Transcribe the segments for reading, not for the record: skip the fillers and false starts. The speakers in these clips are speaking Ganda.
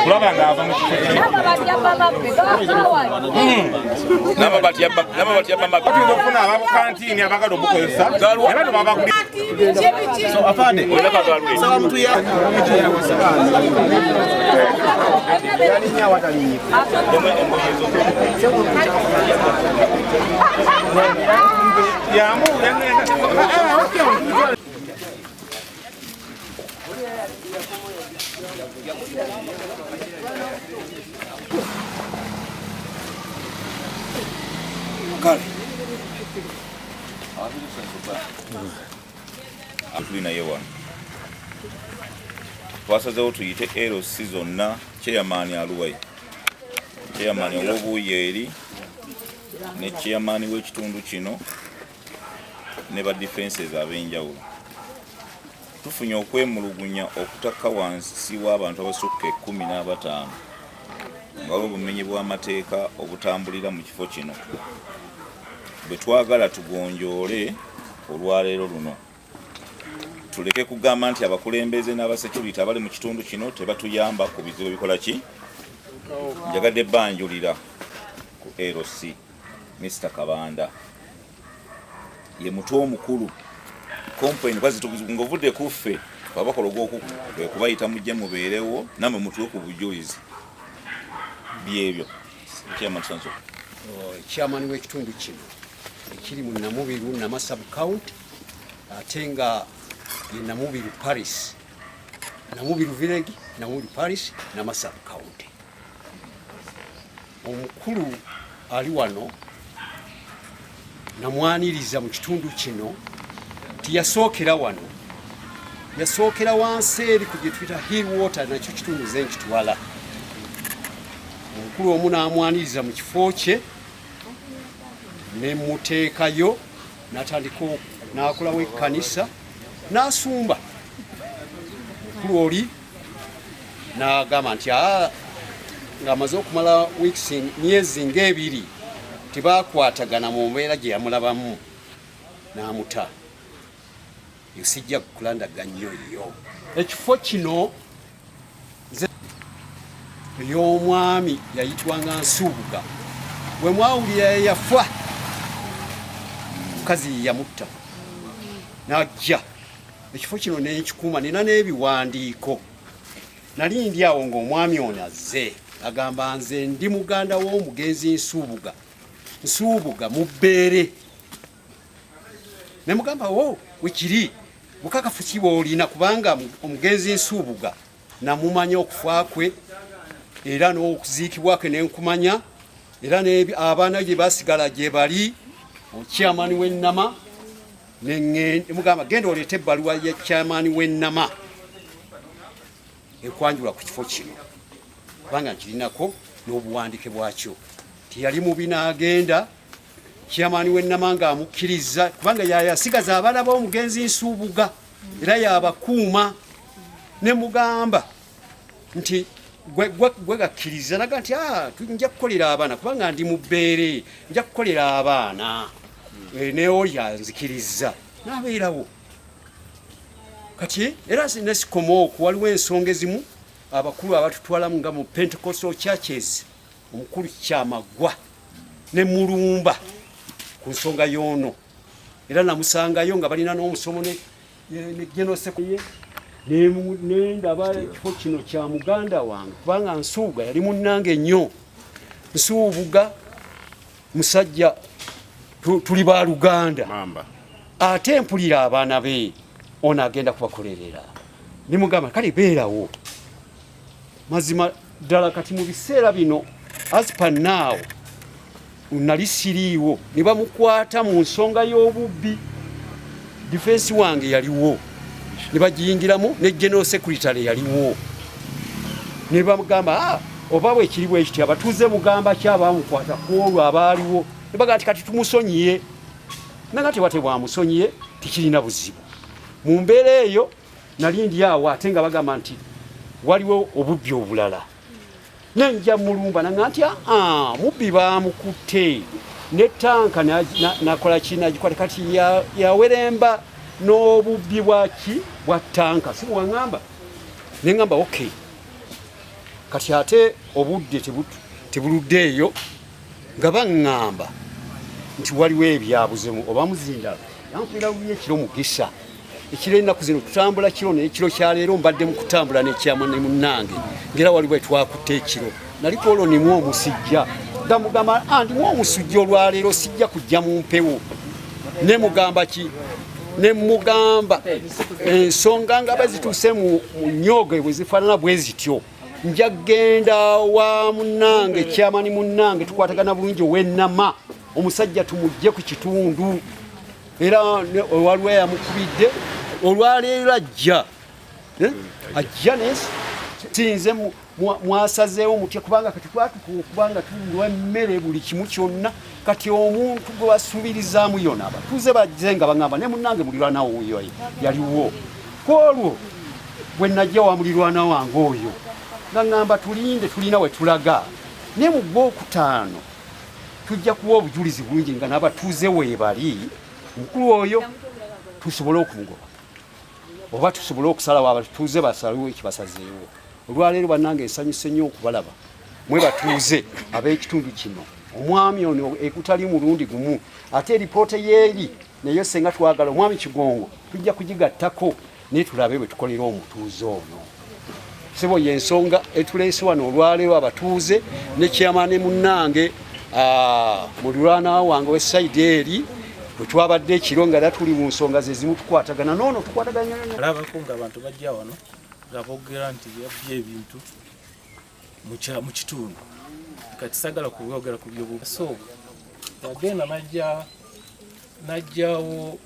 kulaba ng'ava mu kifo n'amabati y'amabbi tuyinza okufuna ababukantiini abagala obukozesa ebano babaguli tulina yewa twasazeewo tuyite LC zonna chairman aluwayi chairman ow'obuyeeri ne chairman w'ekitundu kino ne ba defenses ab'enjawulo tufunye okwemulugunya okutakka wansi w'abantu abasukka 15 nga obumenyi bw'amateeka obutambulira mu kifo kino bwe twagala tugonjoole olwaleero luno tuleke kugamba nti abakulembeze n'abasecurity abali mu kitundu kino tebatuyamba ku bizibu bikola ki njagadde banjulira ku LC Mr. Kabanda ye mutwe omukulu complain ng'ovudde ku ffe abakola ogw'okuku kubayita mujje mubeerewo namwe mutwe ku bujulizi byebyo chairman w'ekitundu kino ekiri mu Namubiru Namasab County ate nga ye Namubiru Parish, Namubiru Village, Namubiru Parish, Namasab County. Omukulu ali wano namwaniriza mu kitundu kino tiyasookera wano, yasookera wansi eri ku gye tuyita Hill Water, nakyo kitundu ze nkitwala. Omukulu omu n'amwaniriza mu kifo kye ne muteekayo n'atandika n'akolawo ekkanisa n'asumba. Omukulu oli n'agamba nti ng'amaze okumala myezi ng'ebiri tebakwatagana mu mbeera gye yamulabamu n'amuta. Yo sijja kukulandaganya yo. Ekifo kino y'omwami yayitwanga Nsubuga. Bwe mwawulira yafa mukazi yamutta n'ajja ekifo kino n'ekikuuma nina n'ebiwandiiko. Nali ndi awo ng'omwami ono azze agamba nze ndi muganda w'omugenzi Nsubuga mu bbeere. Ne mugamba wo wekiri bukakafu ki bw'olina kubanga omugenzi Nsubuga namumanya okufa kwe era n'okuziikibwa kwe n'enkumanya era abaana gye basigala gye bali chairman w'Ennama mugamba genda oleete ebbaluwa ya chairman w'Ennama ekwanjula ku kifo kino kubanga nkirinako n'obuwandiike bwakyo. Tiyali mubi n'agenda chairman w'Ennama ng'amukkiriza kubanga yayasigaza abaana b'omugenzi Nsubuga era yabakuuma. Ne mugamba nti gwe gakkiriza naga nti nja kukolera abaana kubanga ndi mu bbeere nja kukolera abaana neoli anzikiriza n'abeerawo. Kati era nesikomooko waliwo ensonga ezimu abakulu abatutwalamu nga mu Pentecostal churches omukulu Kyamagwa ne Mulumba ku nsonga y'ono era namusangayo nga balina n'omusomo ne genosekye nendaba ekifo kino kya muganda wange kubanga Nsubuga yali munnange nnyo. Nsubuga musajja tuli ba Luganda ate mpulira abaana be ono agenda kubakolerera. Nimugamba kale beerawo mazima ddala. Kati mu biseera bino as per now nali siriiwo ne bamukwata mu nsonga y'obubbi. Defense wange yaliwo ne bagiyingiramu ne general secretary yaliwo ne bamugamba oba bwe kiri bwe kiti abatuuze mugamba ki abamukwata ku olwo abaaliwo ne bagamba nti kati tumusonyiye naga tewate bwamusonyiye tikirina buzibu. Mu mbeera eyo nali ndi awo ate nga bagamba nti waliwo obubbi obulala. Nenja Mulumba naga nti mubbi bamukutte ne tanka nakola kinagikwata kati yaweremba n'obubbi bwaki bwa tanka si bwangamba. Ne ngamba okay kati ate obudde tebuluddeeyo nga baŋŋamba nti waliwo ebyabuzemu oba muzindala yankwira bubi ekiro mugisa ekiro ennaku zino tutambula kiro n'ekiro kyaleero mbadde mu kutambula n'ekyama ne munnange ngera waliwo etwakutte ekiro naliko olwo nimu omusijja gamugamba ndimu omusujja olwaleero sijja kujja mu mpewo ne mugamba ki ne mugamba ensonga nga bazituuse mu nnyoge bwe zifaanana bwe zityo nja genda wa munnange kyamani munnange tukwatagana bulungi ow'ennama omusajja tumugje ku kitundu era waliwo yamukubidde olwaleero ajja naye tinze mwasazeewo mutya kubanga kati twatukuwa okubanga tulwa emmere buli kimu kyonna kati omuntu gwe basuubirizaamu yona abatuuze bajje nga baŋŋamba ne munnange mulirwana oyo yaliwo kwolwo bwe najja wa mulirwana wange oyo nga ŋŋamba tulinde tulina we tulaga naye mu gwokutaano tujja kuwa obujulizi bulungi nga n'abatuuze weebali mukulu oyo tusobole okumugoba oba tusobole okusalawo abatuuze basalewo ekibasazeewo olwaleero bannange ensanyuse nnyo okubalaba mwe batuuze ab'ekitundu kino omwami ono ekutali mulundi gumu ate eripoota yeeri naye senga twagala omwami Kigongo tujja kugigattako naye tulabe bwe tukolera omutuuze ono sebo yensonga etuleese wano olwaleero abatuuze ne kyamaane munnange muliraana wange w'essayidi eri bwe twabadde ekiro nga era tuli mu nsonga ze zimu tukwatagana noono tukwataganya alabako nga abantu bajja wano nga boogera nti yabbye ebintu mu kitundu kati sagala kubyogera ku byobubi so yagenda najjawo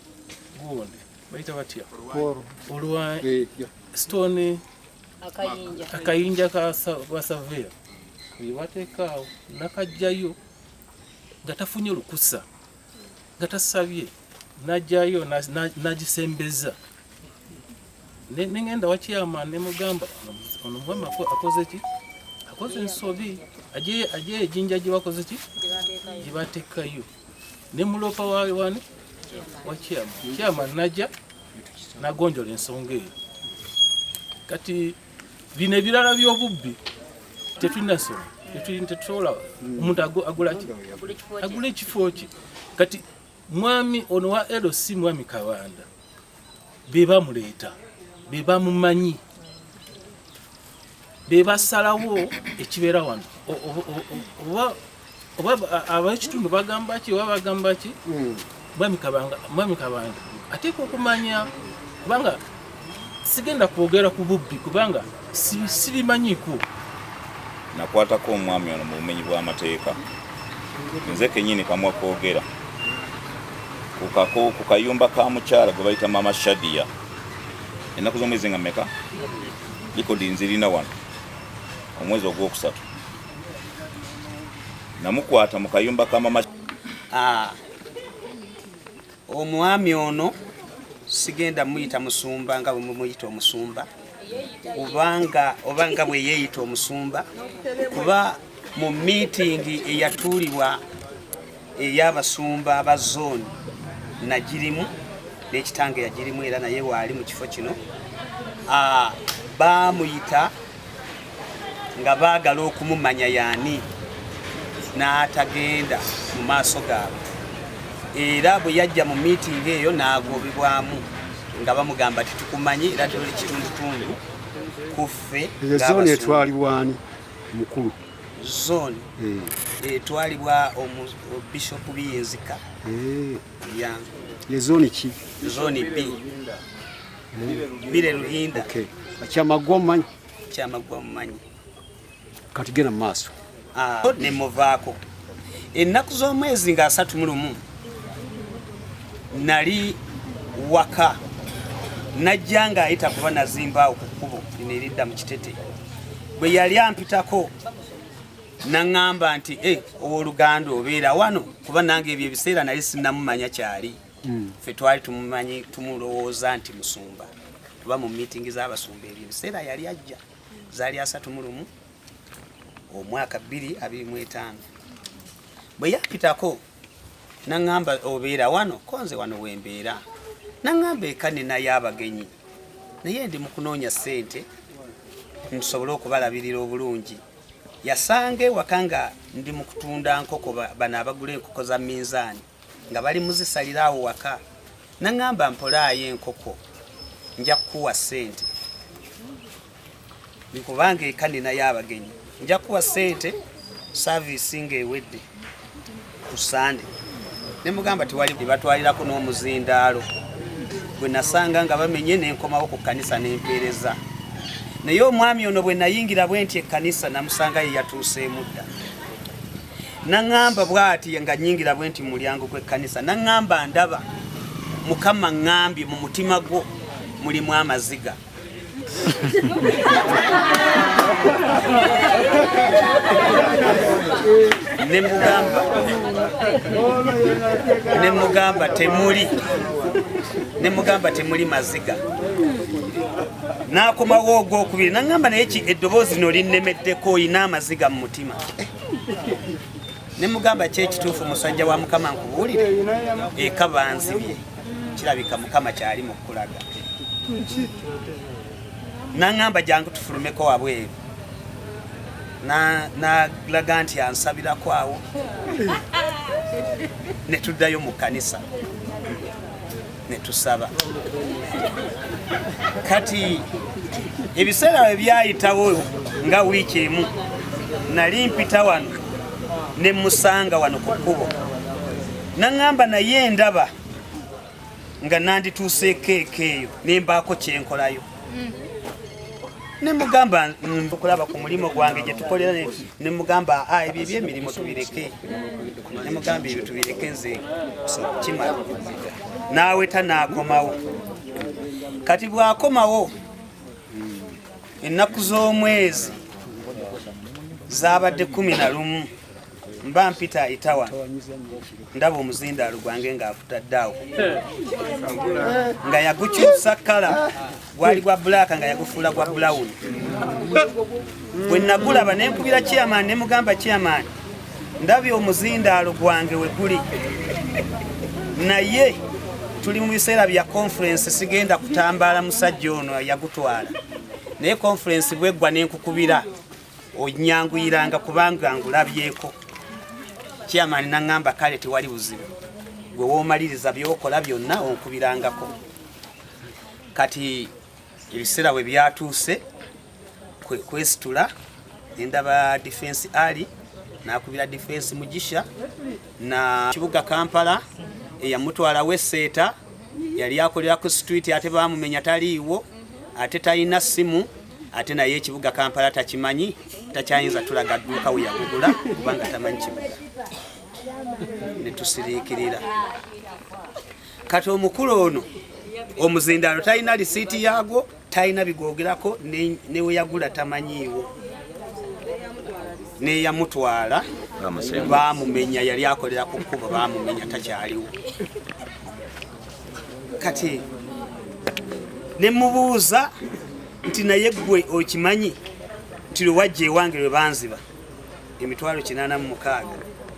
gundi bayita batya olwa stone akayinja basavera webateekaawo nakajjayo nga tafunye olukusa nga tasabye najjayo nagisembeza nengenda wakyama nemugamba ono mwami akoze ki akoze ensobi aje ejinja gye bakoze ki gye bateekayo nemulopa wani wakyama najja nagonjola ensonga eyo kati bino ebirala by'obubbi tetulinasobola tetusobola omuntu agula ekifo ki kati mwami ono wa LC mwami Kabanda be bamuleeta be bamumanyi be basalawo ekibeera wano oba ab'ekitundu bagamba ki oba bagamba ki mwami Kabanda ateeka okumanya kubanga sigenda kwogera ku bubbi kubanga sibimanyiko nakwatako omwami ono mu bumenyi bw'amateeka nze kenyini kamwa kwogera ku kayumba ka mukyala gwe bayita Mama Shadia ennaku z'omwezi nga mmeka likodi nzirina wano omwezi ogwokusatu namukwata mu kayumba ka Mama omwami ono sigenda muyita musumba nga bwe muyita omusumba obanga bwe yeeyita omusumba kuba mu miitingi eyatuulibwa ey'abasumba aba zooni nagirimu n'ekitange yagirimu era naye waali mu kifo kino baamuyita nga baagala okumumanya yaani n'atagenda mu maaso gaabwe era bwe yajja mu miitingi eyo n'agobebwamu nga bamugamba ti tukumanyi era tuli kitundutundu kuffe zooni etwalibwani mukulu zooni etwalibwa Bishop Biyinzika ye zooni ki zooni B Bire Luhinda kyamagwa mumanyi kyamagwa mumanyi kati genda mu maaso ne muvaako ennaku z'omwezi nga 31 nali waka najja ng'ayita kuba nazimba ku kkubo lino eridda mu Kitete bwe yali ampitako naŋŋamba nti owooluganda obeera wano kuba nange ebyo ebiseera nali sinnamumanya kyali ffe twali tumumanyi tumulowooza nti musumba kuba mu miitingi z'abasumba ebyo ebiseera yali ajja zaali 31 omwaka 2025 bwe yampitako naŋŋamba obeera wano konze wano wembeera naŋŋamba eka ninayo abagenyi naye ndi mu kunoonya ssente nsobole okubalabirira obulungi. Yasanga ewaka nga ndi mu kutunda nkoko, bano abagula enkoko za minzaani nga bali muzisalira awo waka. Naŋŋamba mpolaayo enkoko nja kukuwa ssente, kubanga eka ninayo abagenyi, nja kukuwa ssente saavisi ng'ewedde ku Sande. Ne mugamba tewali batwalirako n'omuzindaalo. Bwe nasanga nga bamenye n'enkomawo ku kkanisa n'empeereza. Naye omwami ono bwe nayingira bwe nti ekkanisa namusanga ye yatuuseemu dda. Naŋŋamba bw'ati nga nnyingira bwe nti mu mulyango gw'ekkanisa, naŋŋamba ndaba Mukama ŋŋambye mu mutima gwo mulimu amaziga. Ne mugamba temuli maziga. N'akomawo ogwokubiri, naŋŋamba naye eddoboozi lino linnemeddeko, oyina amaziga mu mutima. Ne mugamba kyekituufu musajja wa Mukama nkubuulire, eka banzibye, kirabika Mukama kyali mu kulaga. Naŋŋamba jangu tufulumeko wabweru. Nalaga nti ansabirako awo. Ne tuddayo mu kkanisa ne tusaba. Kati ebiseera bwe byayitawo nga wiiki emu, nali mpita wano ne musanga wano ku kkubo. Naŋŋamba naye ndaba nga nandituuseeko eka eyo ne mbaako kyenkolayo. Ne mugamba okulaba ku mulimu gwange gye tukolera, ne mugamba ebyo eby'emirimu tubireke. Ne mugamba ebyo tubireke, nze kimala. N'aweta n'akomawo. Kati bw'akomawo, ennaku z'omwezi zaabadde 11, mba mpita ayitawa, ndaba omuzindaalo gwange ng'afutadde awo, nga yagukyusa kkala, gwali gwa bbulaaka nga yagufuula gwa bulawuni. Bwe nagulaba ne nkubira chairman, ne mugamba chairman, ndabye omuzindaalo gwange we guli, naye tuli mu biseera bya conference, sigenda kutambaala musajja ono yagutwala. Naye conference bweggwa n'enkukubira onyanguyiranga kubanga ngulabyeko. Chairman naŋŋamba kale tewali buzibu, gwe woomaliriza by'okola byonna onkubirangako. Kati ebiseera bwe byatuuse kwesitula, ndaba defense ali n'akubira defense Mugisha na kibuga Kampala eyamutwala Wesseeta, yali akolera ku street ate baamumenya taliiwo, ate talina ssimu, ate naye ekibuga Kampala takimanyi, takyayinza tulaga dduuka we yagugula kubanga tamanyi kibuga. Ne tusiriikirira. Kati omukulu ono omuzindaalo talina lisiiti yaagwo, talina bigoogerako, ne we yagula tamanyiiwo. Ne yamutwala baamumenya, yali akolera ku kkubo, baamumenya takyaliwo. Kati ne mubuuza nti naye ggwe okimanyi nti lwe wajja ewange lwe banziba emitwalo 86,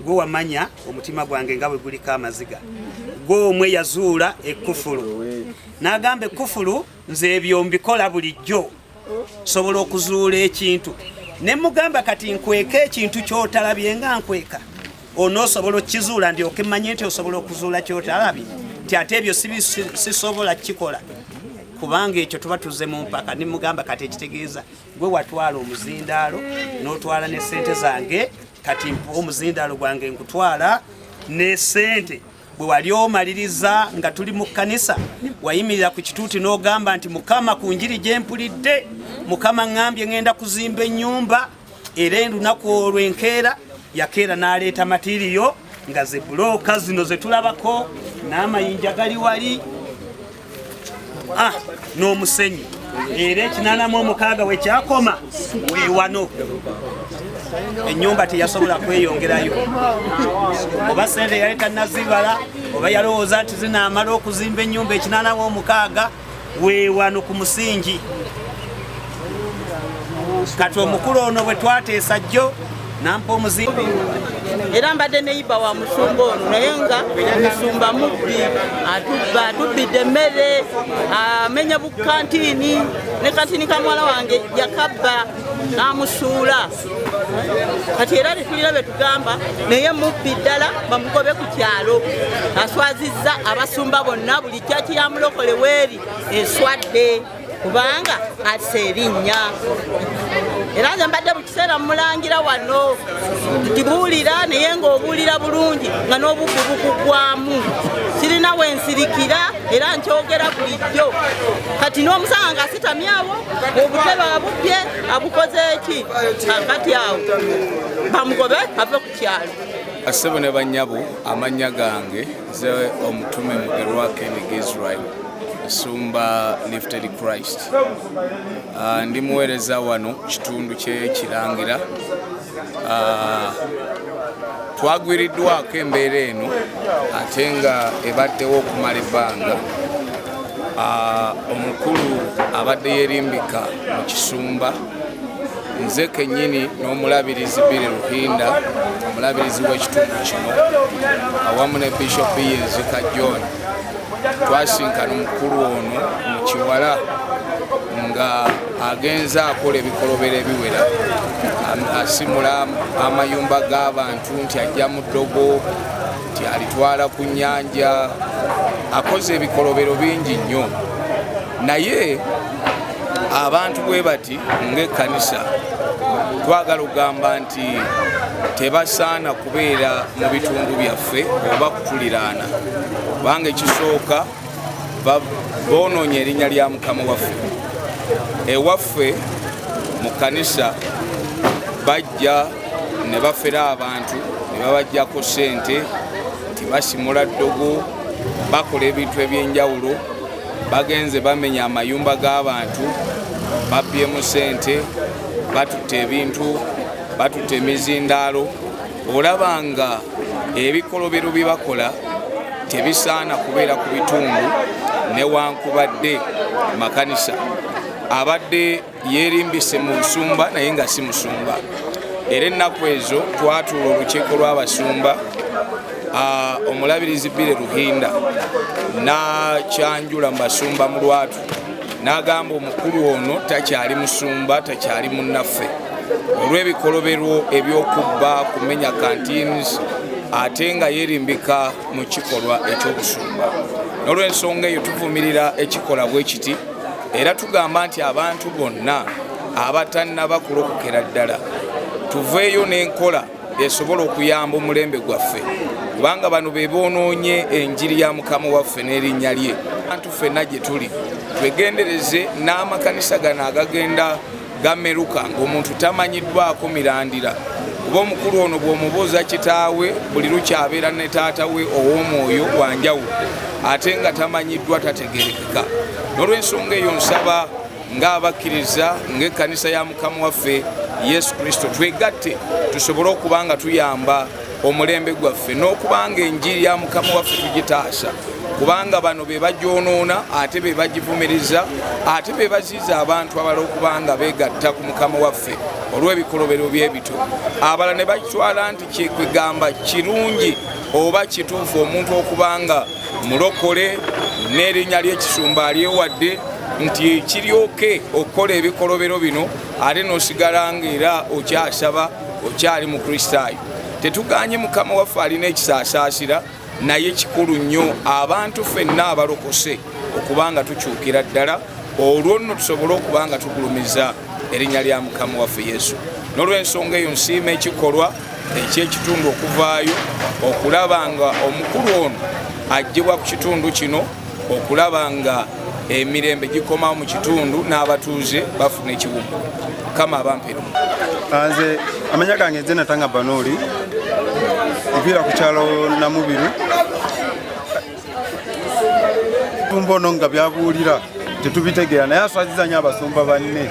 gwe wamanya omutima gwange nga bwe guliko amaziga, gwe omwe yazuula ekkufulu. N'agamba ekkufulu nze ebyo mbikola bulijjo, sobola okuzuula ekintu. Ne mugamba kati nkweka ekintu ky'otalabye nga nkweka, onoosobola okukizuula ndyoke mmanye nti osobola okuzuula ky'otalabye, nti ate ebyo sisobola kukikola kubanga ekyo tuba tuzze mu mpaka. Ne mugamba kati ekitegeeza gwe watwala omuzindaalo n'otwala ne ssente zange, kati omuzindaalo gwange nkutwala ne ssente. Bwe wali omaliriza nga tuli mu kkanisa, wayimirira ku kituuti n'ogamba nti Mukama ku njiri gye mpulidde, Mukama ŋŋambye ŋŋenda kuzimba ennyumba, era enlunaku olwenkeera yakeera n'aleeta matiriyo nga ze bulooka zino ze tulabako, n'amayinja gali wali, n'omusenyi, era 86 we kyakoma we wano. Ennyumba teyasobola kweyongerayo, oba ssente yali tannazibala, oba yalowooza nti zinaamala okuzimba ennyumba 86 we wano ku musingi. Kati omukulu ono bwe twateesa jjo nampa omuzindaalo era mbadde neiba wa musumba ono naye nga musumba mubbi atubbidde emmere amenya bukantini ne kantini ka mwala wange yakabba n'amusuula kati era tetulina betugamba naye mubbi ddala bamugobe ku kyalo aswazizza abasumba bonna buli kyaki ya mulokole weeri eswadde kubanga ase erinnya era nze mbadde mu kiseera mulangira wano tukibuulira naye ng'obuulira bulungi nga n'obubbi bukugwamu sirina wensirikira era nkyogera bulijjo kati n'omusanga ng'asitamye awo obutebe abubbye abukoze eki kakati awo bamugobe ave ku kyalo. Assebo ne bannyabo amannya gange ze omutume mugerwa Kennedy Israel Sumba Lifted Christ. Ndi muweereza wano kitundu ky'Ekirangira. Twagwiriddwako embeera eno ate nga ebaddewo okumala ebbanga. Omukulu abadde yeerimbika mu Kisumba nze kennyini n'omulabirizi Bire Ruhinda omulabirizi w'ekitundu kino awamu ne Bishop Yenzika John twasinkana omukulu ono mu Kiwala nga agenza akola ebikolobero ebiwera asimula amayumba g'abantu nti ajja mu ddogo nti alitwala ku nnyanja akoze ebikolobero bingi nnyo naye abantu bwe bati ng'ekkanisa twagala okugamba nti tebasaana kubeera mu bitundu byaffe oba kutuliraana kubanga ekisooka boonoonya erinnya lya Mukama waffe. Ewaffe mu kkanisa bajja ne bafera abantu ne babajjako ssente nti basimula ddogo bakola ebintu eby'enjawulo bagenze bamenya amayumba g'abantu babyemu ssente batutte ebintu batutte emizindaalo olaba nga ebikolobero bye bakola tebisaana kubeera ku bitundu newankubadde makanisa abadde yeerimbise mu busumba naye nga si musumba. Era ennaku ezo twatuula olukiiko lw'abasumba omulabirizi Bire Ruhinda n'akyanjula mu basumba mu lwatu n'agamba omukulu ono takyali musumba takyali munnaffe olw'ebikolobero eby'okubba kumenya kantins ate nga yeerimbika mu kikolwa eky'obusumba. N'olw'ensonga eyo tuvumirira ekikola bwe kiti era tugamba nti abantu bonna abatannaba kulokokera ddala tuveeyo n'enkola esobola okuyamba omulembe gwaffe kubanga bano be boonoonye enjiri ya Mukama waffe n'erinnya lye. Abantu ffenna gye tuli twegendereze n'amakanisa gano agagenda gameruka ng'omuntu tamanyiddwako mirandira kuba omukulu ono bw'omubuuza kitaawe buli lukyabeera ne taata we ow'omwoyo wanjawulo ate nga tamanyiddwa tategerekeka. N'olw'ensonga eyo nsaba ng'abakkiriza ng'ekkanisa ya Mukama waffe Yesu Kristo twegatte tusobole okuba nga tuyamba omulembe gwaffe n'okubanga enjiri ya Mukama waffe tugitaasa kubanga bano be bagyonoona ate be bagivumiriza ate be baziiza abantu abala okubanga beegatta ku Mukama waffe olw'ebikolobero by'ebito abala ne bakitwala nti kyekwegamba kirungi oba kituufu omuntu okubanga mulokole n'erinnya ly'ekisumba alyewadde nti kiryoke okukola ebikolobero bino ate n'osigala ng'era okyasaba okyali mu Kristaayo. Tetuganye Mukama waffe alina ekisaasaasira naye kikulu nnyo abantu ffenna abalokose okubanga tukyukira ddala olwo nno tusobole okubanga tugulumiza erinnya lya Mukama waffe Yesu. N'olw'ensonga eyo nsiima ekikolwa eky'ekitundu okuvaayo okulaba nga omukulu ono aggyibwa ku kitundu kino okulaba nga emirembe gikomawo mu kitundu n'abatuuze bafuna ekiwummu. Mukama abampeera. Nze amanya gange nze Natanga Banoli nviira ku kyalo Namubiru tumbono nga byabuulira tetubitegeera naye aswaziza nnyo abasumba banne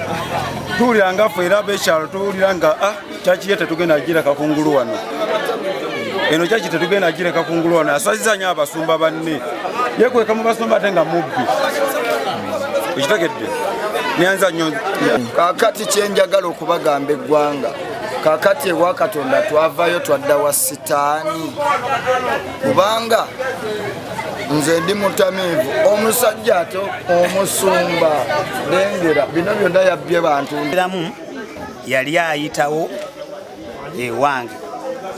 tuwulira nga ffe era ab'ekyalo tuwulira nga kyaki ye tetugenda gireka kungulu wano eno kyaki tetugenda gireka kungulu wano aswaziza nnyo abasumba banne yekweka mu basumba ate nga mubbi ekitegedde nyanza nnyo. Kaakati kyenjagala okubagamba eggwanga kakati ewa Katonda twavayo twadda wa sitaani kubanga nze ndi mutamiivu omusajja ate omusumba lengera bino byonna yabbye bantu eramu yali ayitawo ewange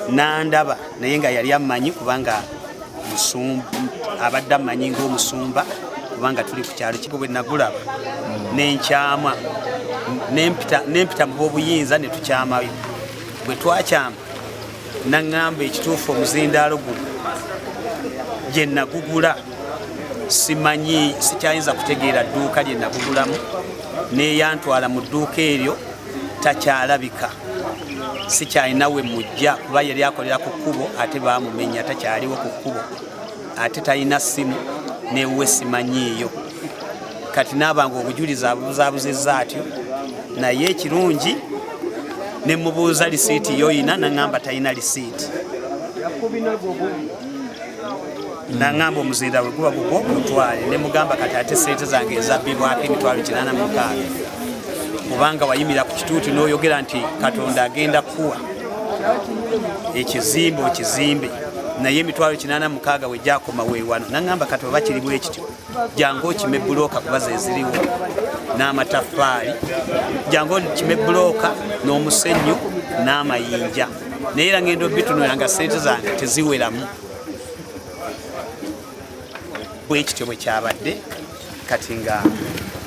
nandaba naye nga yali amanyi kubanga musumba abadde amanyi ng'omusumba kubanga tuli ku kyalo kiko bwe nagulaba n'enkyama nempita mu b'obuyinza ne tukyamayo bwe twakyama naŋŋamba ekituufu omuzindaalo guno gye nagugula simanyi sikyayinza kutegeera dduuka lye nagugulamu neyantwala mu dduuka eryo takyalabika sikyalina we mujja kuba yali akolera ku kkubo ate baamumenya takyaliwo ku kkubo ate talina ssimu newe simanyiiyo kati naabanga obujulizi abuzaabuzizza atyo naye ekirungi ne mubuuza lisiiti yoyina naŋŋamba talina lisiiti naŋŋamba omuzinda bwe guba gugwo mutwale ne mugamba kati ate sente zange ezabbibwako $86,000 kubanga wayimira ku kituuti n'oyogera nti Katonda agenda kuwa ekizimbe okizimbe naye $86,000 we gyakoma weewano naŋŋamba kati oba kiri bwe kityo jangu okime bbulooka kuba ze ziriwo n'amataffaali jangu okime bbulooka n'omusenyu n'amayinja naye era ngendo bitunula nga sente zange teziweramu bwe kityo bwe kyabadde kati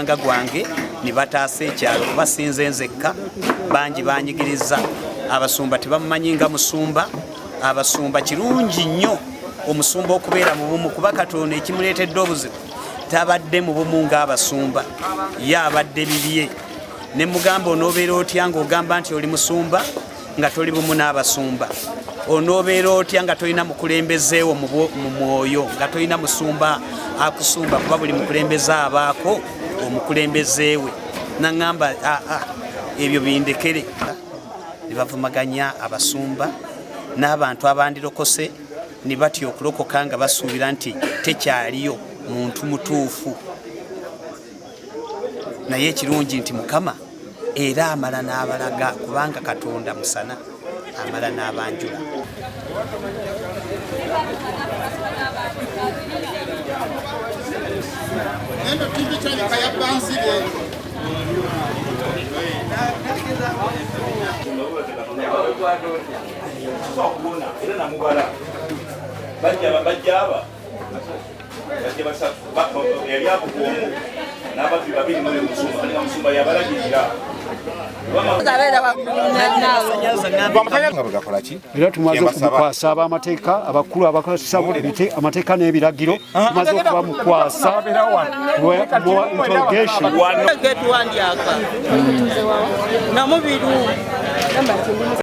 nga gwange ne bataasa ekyalo kuba sinze nzekka bangi banyigiriza abasumba tebamumanyi nga musumba abasumba kirungi nnyo omusumba okubeera mu bumu kuba Katonda ekimuleetedde obuzibu tabadde mu bumu ng'abasumba ye abadde bibye ne mugamba onoobeera otya ng'ogamba nti oli musumba nga toli bumu n'abasumba onoobeera otya nga tolina mukulembezeewo mu mwoyo nga tolina musumba akusumba kuba buli mukulembeze abaako omukulembezeewe naŋŋamba ebyo bindekere ne bavumaganya abasumba n'abantu abandirokose ne batya okulokoka nga basuubira nti tekyaliyo muntu mutuufu naye ekirungi nti Mukama era amala n'abalaga kubanga Katonda musana amala n'abanjula era tumaze okukwasa ab'amateeka abakulu abakasabula amateeka n'ebiragiro tumaze okubamukwasa interrogation